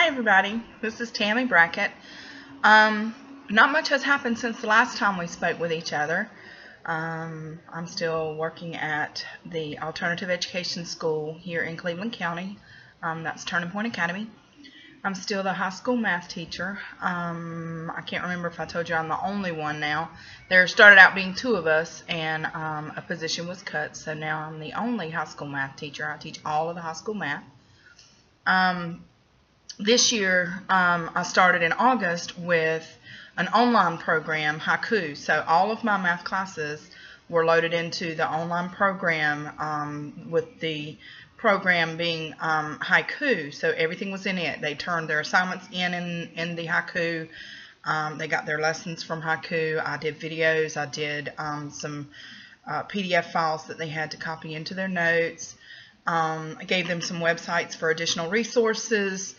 Hi everybody, this is Tammy Brackett. Not much has happened since the last time we spoke with each other. I'm still working at the Alternative Education School here in Cleveland County. That's Turning Point Academy. I'm still the high school math teacher. I can't remember if I told you I'm the only one now. There started out being two of us, and a position was cut, so now I'm the only high school math teacher. I teach all of the high school math. This year, I started in August with an online program, Haiku. So all of my math classes were loaded into the online program, with the program being Haiku. So everything was in it. They turned their assignments in the Haiku. They got their lessons from Haiku. I did videos. I did some PDF files that they had to copy into their notes. I gave them some websites for additional resources.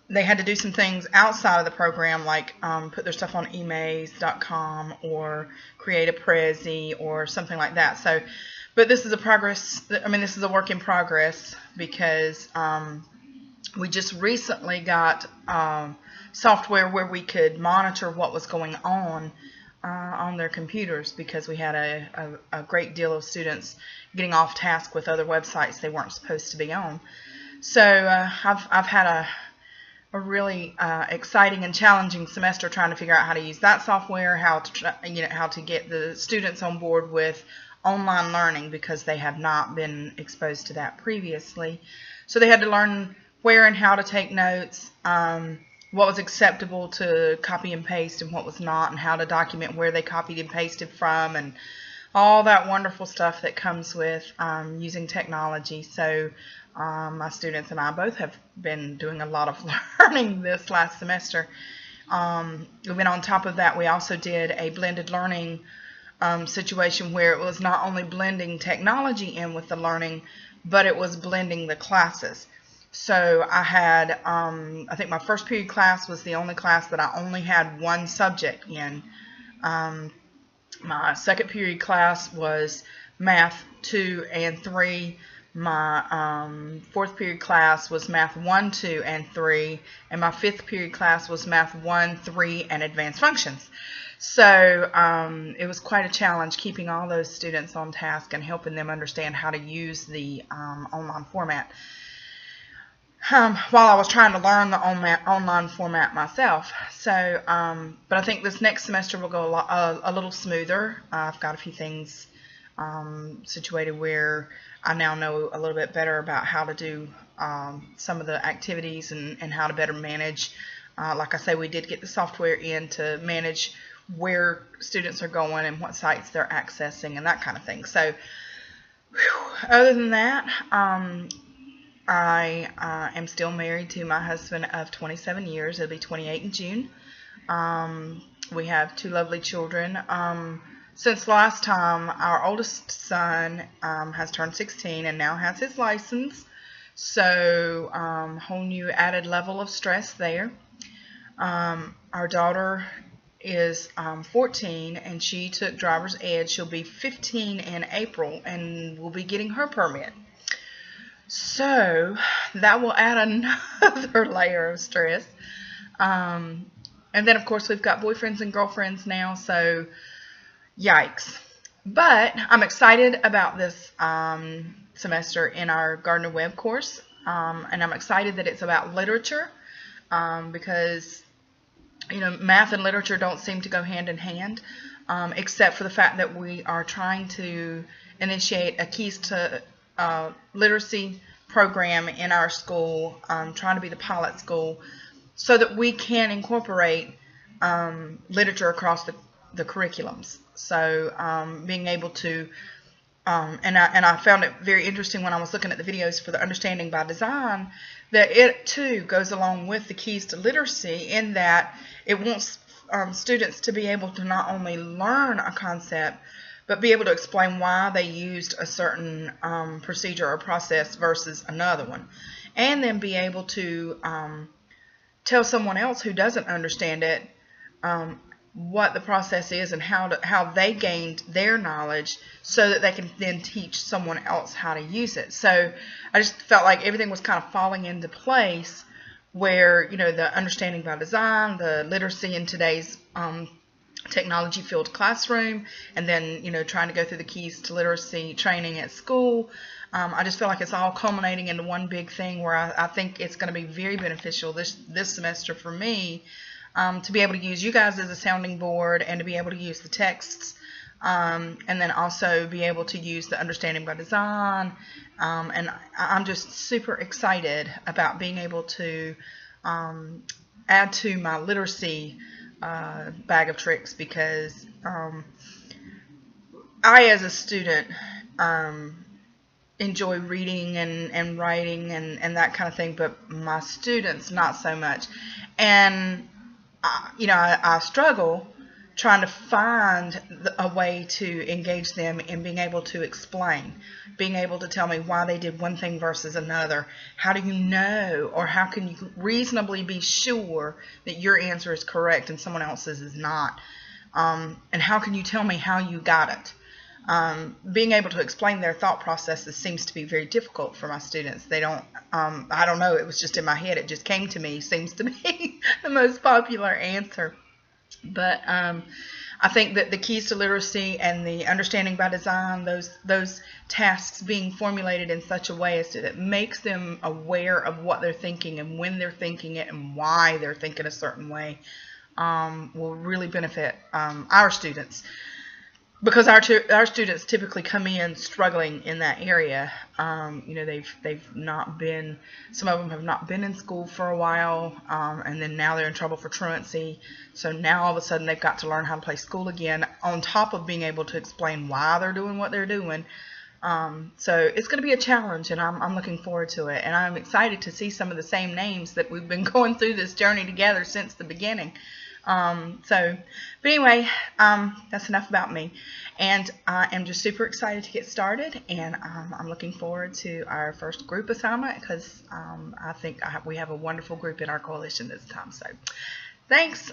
They had to do some things outside of the program, like put their stuff on emaze.com or create a Prezi or something like that. So, but this is this is a work in progress because we just recently got software where we could monitor what was going on their computers, because we had a great deal of students getting off task with other websites they weren't supposed to be on. So I've had a really exciting and challenging semester trying to figure out how to use that software, how to get the students on board with online learning, because they have not been exposed to that previously. So they had to learn where and how to take notes, what was acceptable to copy and paste and what was not, and how to document where they copied and pasted from, and all that wonderful stuff that comes with using technology. So my students and I both have been doing a lot of learning this last semester. Then on top of that, we also did a blended learning situation where it was not only blending technology in with the learning, but it was blending the classes. So I had, I think my first period class was the only class that I only had one subject in. My second period class was Math 2 and 3. My fourth period class was Math 1, 2, and 3. And my fifth period class was Math 1, 3, and Advanced Functions. So it was quite a challenge keeping all those students on task and helping them understand how to use the online format. While I was trying to learn the online format myself. So, but I think this next semester will go a little smoother. I've got a few things situated where I now know a little bit better about how to do some of the activities and how to better manage. Like I say, we did get the software in to manage where students are going and what sites they're accessing and that kind of thing. So, other than that, I am still married to my husband of 27 years. It'll be 28 in June. We have two lovely children. Since last time, our oldest son has turned 16 and now has his license. So, whole new added level of stress there. Our daughter is 14 and she took driver's ed. She'll be 15 in April and will be getting her permit. So that will add another layer of stress. And then, of course, we've got boyfriends and girlfriends now, so yikes. But I'm excited about this semester in our Gardner Webb course, and I'm excited that it's about literature, because math and literature don't seem to go hand in hand, except for the fact that we are trying to initiate a Keys to Literacy program in our school, trying to be the pilot school, so that we can incorporate literature across the curriculums. So being able to, and I found it very interesting when I was looking at the videos for the Understanding by Design, that it too goes along with the Keys to Literacy, in that it wants students to be able to not only learn a concept, but be able to explain why they used a certain procedure or process versus another one. And then be able to tell someone else who doesn't understand it what the process is and how they gained their knowledge, so that they can then teach someone else how to use it. So I just felt like everything was kind of falling into place where, you know, the understanding by design, the literacy in today's technology filled classroom, and then, you know, trying to go through the keys to literacy training at school. I just feel like it's all culminating into one big thing where I think it's going to be very beneficial this semester for me, to be able to use you guys as a sounding board, and to be able to use the texts, and then also be able to use the understanding by design. And I'm just super excited about being able to add to my literacy bag of tricks, because I, as a student, enjoy reading and writing and that kind of thing, but my students not so much. And you know, I struggle trying to find a way to engage them in being able to explain, being able to tell me why they did one thing versus another. How do you know, or how can you reasonably be sure that your answer is correct and someone else's is not? And how can you tell me how you got it? Being able to explain their thought processes seems to be very difficult for my students. They don't, I don't know, it was just in my head, it just came to me, seems to be the most popular answer. But I think that the keys to literacy and the understanding by design, those tasks being formulated in such a way as to that makes them aware of what they're thinking and when they're thinking it and why they're thinking a certain way, will really benefit our students. Because our students typically come in struggling in that area. You know, they've not been, some of them have not been in school for a while, and then now they're in trouble for truancy. So now all of a sudden they've got to learn how to play school again, on top of being able to explain why they're doing what they're doing. So it's going to be a challenge, and I'm looking forward to it. And I'm excited to see some of the same names that we've been going through this journey together since the beginning. But anyway, that's enough about me, and I am just super excited to get started, and I'm looking forward to our first group assignment, because I think we have a wonderful group in our coalition this time. So thanks.